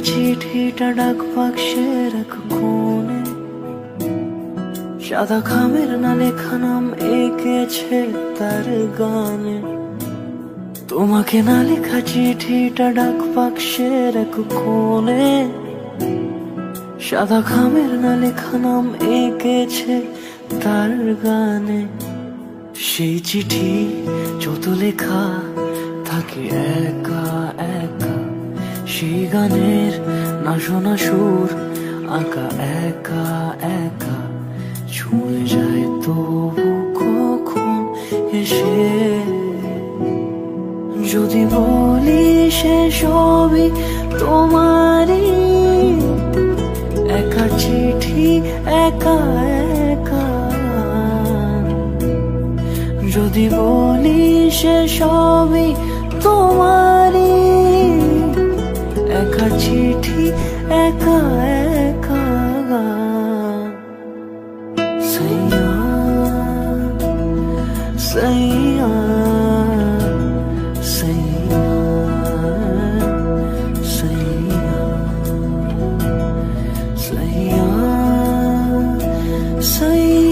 চিঠিটা ডাক বাক্সের এক কোণে, সাদা খামের না লেখা নাম এঁকেছে তার গানে। তোমাকে না লেখা চিঠিটা ডাক বাক্সের এক কোণে, সাদা খামের না লেখা নাম এঁকেছে তার গানে। সেই চিঠি যত লেখা থাকে একা একা, সেই গানের না শোনা সুর আঁকা একা একা, ছুঁয়ে যায় তবু কখন এসে। যদি বলি সে সবই তোমারই, একা চিঠি একা একা। যদি বলি সে সবই তোমারই, একা চিঠি একা একা। সাইয়া সাইয়া সাইয়া সাইয়া সাইয়া সাইয়া।